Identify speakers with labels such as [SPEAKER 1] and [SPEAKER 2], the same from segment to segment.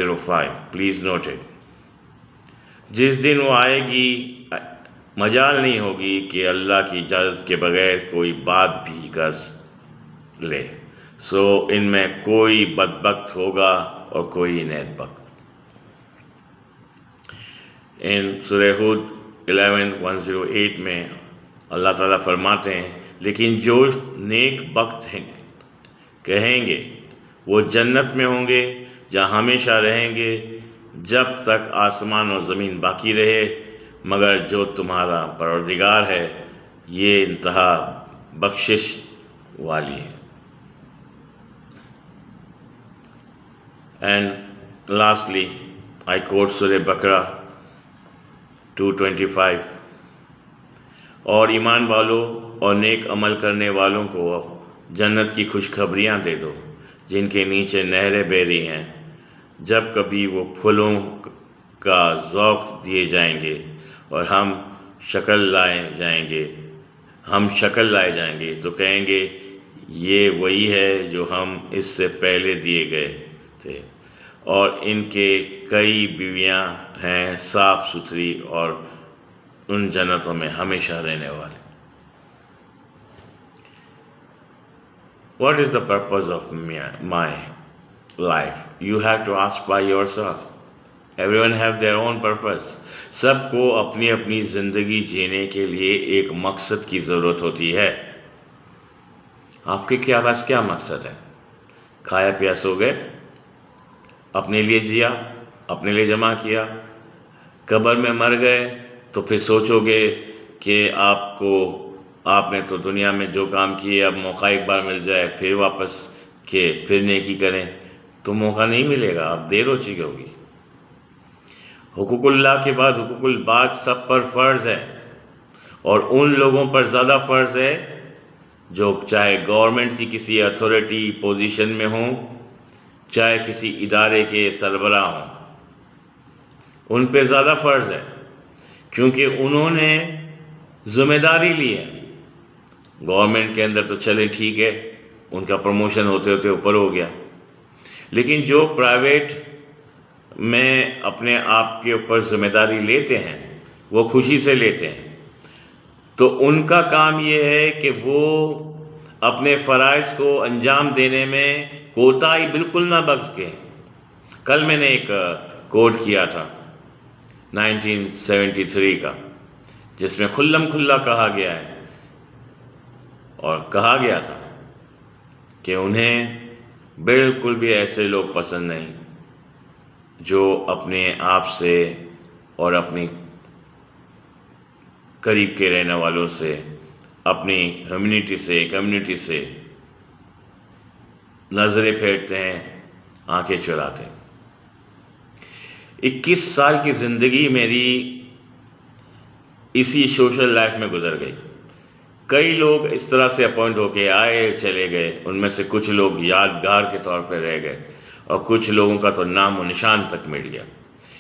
[SPEAKER 1] 05, please note it. جس دن وہ آئے گی مجال نہیں ہوگی کہ اللہ کی اجازت کے بغیر کوئی بات بھی کر لے. سو ان میں کوئی بدبخت ہوگا اور کوئی نیک بخت. ان سورہ ہود 11:108 میں اللہ تعالیٰ فرماتے ہیں لیکن جو نیک بخت ہیں کہیں گے وہ جنت میں ہوں گے جہاں ہمیشہ رہیں گے جب تک آسمان اور زمین باقی رہے، مگر جو تمہارا پروردگار ہے یہ انتہا بخشش والی ہے. اینڈ لاسٹلی آئی کوٹ سورہ بقرہ 2:25. اور ایمان والوں اور نیک عمل کرنے والوں کو جنت کی خوشخبریاں دے دو جن کے نیچے نہریں بہہ رہی ہیں جب کبھی وہ پھولوں کا ذوق دیے جائیں گے اور ہم شکل لائے جائیں گے تو کہیں گے یہ وہی ہے جو ہم اس سے پہلے دیے گئے تھے. اور ان کے کئی بیویاں ہیں صاف ستھری اور ان جنتوں میں ہمیشہ رہنے والے. What is the purpose of my life? You have to ask by yourself. Everyone have their own purpose. سب کو اپنی اپنی زندگی جینے کے لیے ایک مقصد کی ضرورت ہوتی ہے. آپ کے پاس کیا مقصد ہے؟ کھایا پیا سو گئے، اپنے لیے جیا، اپنے لیے جمع کیا، قبر میں مر گئے تو پھر سوچو گے کہ آپ نے تو دنیا میں جو کام کیے اب موقع ایک بار مل جائے پھر واپس کہ پھر نیکی کریں، تو موقع نہیں ملے گا، آپ دیر ہو چکی ہوگی. حقوق اللہ کے بعد حقوق العباد سب پر فرض ہے، اور ان لوگوں پر زیادہ فرض ہے جو چاہے گورنمنٹ کی کسی اتھارٹی پوزیشن میں ہوں، چاہے کسی ادارے کے سربراہ ہوں، ان پہ زیادہ فرض ہے کیونکہ انہوں نے ذمہ داری لی ہے. گورنمنٹ کے اندر تو چلے ٹھیک ہے، ان کا پروموشن ہوتے ہوتے اوپر ہو گیا، لیکن جو پرائیویٹ میں اپنے آپ کے اوپر ذمہ داری لیتے ہیں وہ خوشی سے لیتے ہیں، تو ان کا کام یہ ہے کہ وہ اپنے فرائض کو انجام دینے میں کوتاہی بالکل نہ برتیں. کل میں نے ایک کوٹ کیا تھا 1973 کا، جس میں کھلم کھلا کہا گیا ہے اور کہا گیا تھا کہ انہیں بالکل بھی ایسے لوگ پسند نہیں جو اپنے آپ سے اور اپنی قریب کے رہنے والوں سے، اپنی کمیونٹی سے نظریں پھیرتے ہیں، آنکھیں چراتے ہیں. 21 سال کی زندگی میری اسی سوشل لائف میں گزر گئی. کئی لوگ اس طرح سے اپوائنٹ ہو کے آئے چلے گئے، ان میں سے کچھ لوگ یادگار کے طور پہ رہ گئے اور کچھ لوگوں کا تو نام و نشان تک مٹ گیا،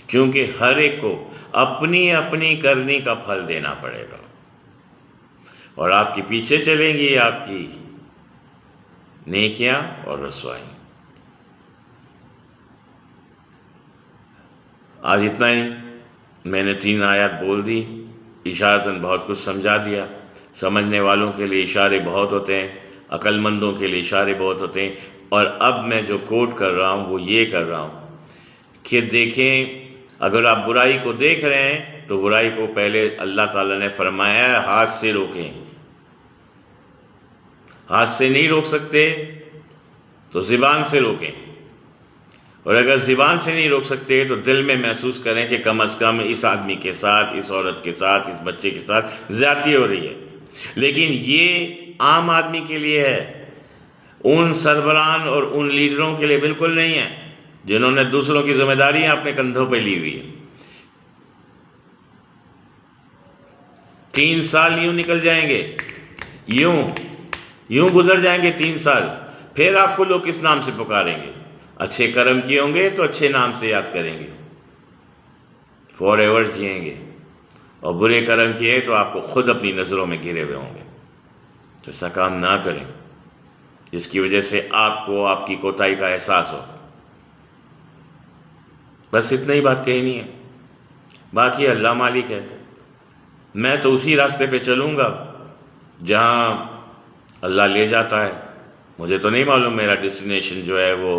[SPEAKER 1] کیونکہ ہر ایک کو اپنی کرنی کا پھل دینا پڑے گا، اور آپ کے پیچھے چلیں گی آپ کی نیکیاں اور رسوائی. آج اتنا ہی. میں نے 3 آیات بول دی، اشارتاً بہت کچھ سمجھا دیا. سمجھنے والوں کے لیے اشارے بہت ہوتے ہیں، عقل مندوں کے لیے اشارے بہت ہوتے ہیں. اور اب میں جو کوٹ کر رہا ہوں وہ یہ کر رہا ہوں کہ دیکھیں، اگر آپ برائی کو دیکھ رہے ہیں تو برائی کو پہلے اللہ تعالیٰ نے فرمایا ہے ہاتھ سے روکیں. ہاتھ سے نہیں روک سکتے تو زبان سے روکیں، اور اگر زبان سے نہیں روک سکتے تو دل میں محسوس کریں کہ کم از کم اس آدمی کے ساتھ، اس عورت کے ساتھ، اس بچے کے ساتھ زیادتی ہو رہی ہے. لیکن یہ عام آدمی کے لیے ہے، ان سربراہان اور ان لیڈروں کے لیے بالکل نہیں ہے جنہوں نے دوسروں کی ذمہ داریاں اپنے کندھوں پہ لی ہوئی ہے. 3 سال یوں نکل جائیں گے، یوں گزر جائیں گے 3 سال، پھر آپ کو لوگ کس نام سے پکاریں گے؟ اچھے کرم کیے ہوں گے تو اچھے نام سے یاد کریں گے، فار ایور جئیں گے، اور برے کرم کیے تو آپ کو خود اپنی نظروں میں گرے ہوئے ہوں گے. تو ایسا کام نہ کریں جس کی وجہ سے آپ کو آپ کی کوتاہی کا احساس ہو. بس اتنا ہی بات کہنی ہے، باقی اللہ مالک ہے۔ میں تو اسی راستے پہ چلوں گا جہاں اللہ لے جاتا ہے۔ مجھے تو نہیں معلوم میرا ڈیسٹینیشن جو ہے وہ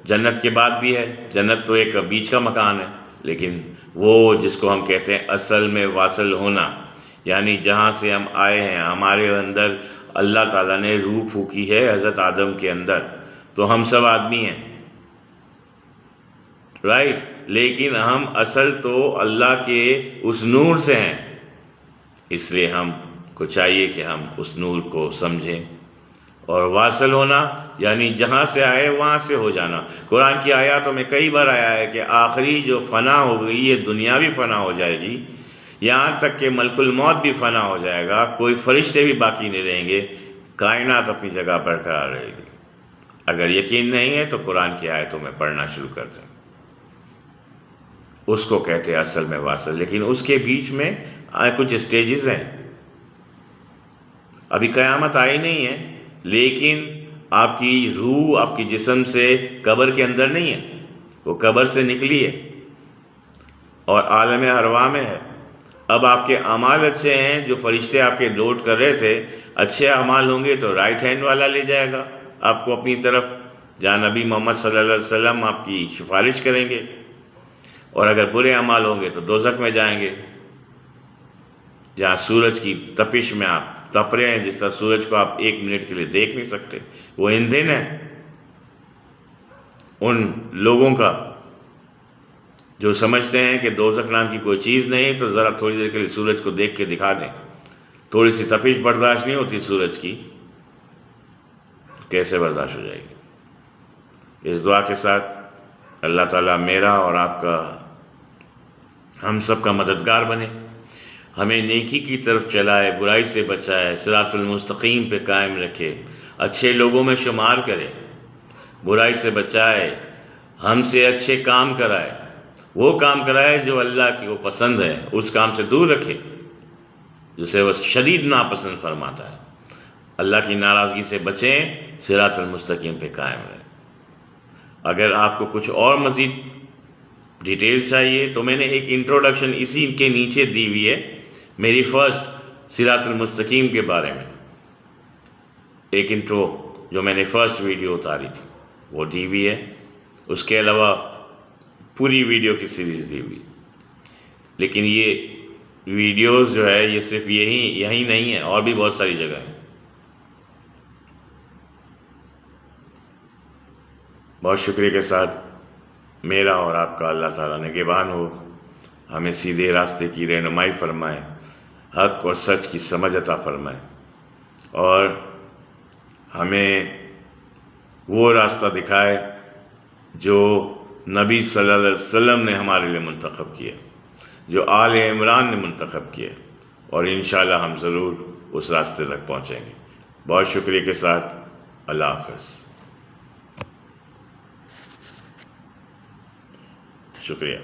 [SPEAKER 1] جنت کے بعد بھی ہے، جنت تو ایک بیچ کا مکان ہے، لیکن وہ جس کو ہم کہتے ہیں اصل میں واصل ہونا، یعنی جہاں سے ہم آئے ہیں، ہمارے اندر اللہ تعالیٰ نے روح پھونکی ہے حضرت آدم کے اندر، تو ہم سب آدمی ہیں، رائٹ، لیکن ہم اصل تو اللہ کے اس نور سے ہیں، اس لیے ہم کو چاہیے کہ ہم اس نور کو سمجھیں۔ اور واصل ہونا یعنی جہاں سے آئے وہاں سے ہو جانا۔ قرآن کی آیاتوں میں کئی بار آیا ہے کہ آخری جو فنا ہو گئی یہ دنیا بھی فنا ہو جائے گی، یہاں تک کہ ملک الموت بھی فنا ہو جائے گا، کوئی فرشتے بھی باقی نہیں رہیں گے، کائنات اپنی جگہ برقرار رہے گی۔ اگر یقین نہیں ہے تو قرآن کی آیتوں میں پڑھنا شروع کر دیں، اس کو کہتے ہیں اصل میں واصل۔ لیکن اس کے بیچ میں کچھ سٹیجز ہیں، ابھی قیامت آئی نہیں ہے، لیکن آپ کی روح آپ کی جسم سے قبر کے اندر نہیں ہے، وہ قبر سے نکلی ہے اور عالم ارواح میں ہے۔ اب آپ کے اعمال اچھے ہیں، جو فرشتے آپ کے نوٹ کر رہے تھے، اچھے اعمال ہوں گے تو رائٹ ہینڈ والا لے جائے گا آپ کو اپنی طرف، جہاں نبی محمد صلی اللہ علیہ وسلم آپ کی سفارش کریں گے، اور اگر برے اعمال ہوں گے تو دوزخ میں جائیں گے، جہاں سورج کی تپش میں آپ تپ رہے ہیں، جس طرح سورج کو آپ 1 منٹ کے لیے دیکھ نہیں سکتے، وہ ایندھن ہے ان لوگوں کا جو سمجھتے ہیں کہ دوزخ نام کی کوئی چیز نہیں، تو ذرا تھوڑی دیر کے لیے سورج کو دیکھ کے دکھا دیں، تھوڑی سی تپش برداشت نہیں ہوتی سورج کی، کیسے برداشت ہو جائے گی؟ اس دعا کے ساتھ اللہ تعالیٰ میرا اور آپ کا، ہم سب کا مددگار بنے، ہمیں نیکی کی طرف چلائے، برائی سے بچائے، صراط المستقیم پہ قائم رکھے، اچھے لوگوں میں شمار کرے، برائی سے بچائے، ہم سے اچھے کام کرائے، وہ کام کرائے جو اللہ کی وہ پسند ہے، اس کام سے دور رکھے جسے وہ شدید ناپسند فرماتا ہے۔ اللہ کی ناراضگی سے بچیں، صراط المستقیم پہ قائم رہیں۔ اگر آپ کو کچھ اور مزید ڈیٹیل چاہیے تو میں نے ایک انٹروڈکشن اسی کے نیچے دی ہوئی ہے، میری فرسٹ صراط المستقیم کے بارے میں ایک انٹرو جو میں نے فرسٹ ویڈیو اتاری تھی وہ دی ہوئی ہے، اس کے علاوہ پوری ویڈیو کی سیریز دی ہوئی، لیکن یہ ویڈیوز جو ہے یہ صرف یہی نہیں ہے، اور بھی بہت ساری جگہ ہیں۔ بہت شکریہ کے ساتھ میرا اور آپ کا اللہ تعالیٰ نگہبان ہو، ہمیں سیدھے راستے کی رہنمائی فرمائے، حق اور سچ کی سمجھ عطا فرمائے، اور ہمیں وہ راستہ دکھائے جو نبی صلی اللہ علیہ وسلم نے ہمارے لیے منتخب کیا، جو آل عمران نے منتخب کیا، اور انشاءاللہ ہم ضرور اس راستے تک پہنچیں گے۔ بہت شکریہ کے ساتھ اللہ حافظ۔ شکریہ۔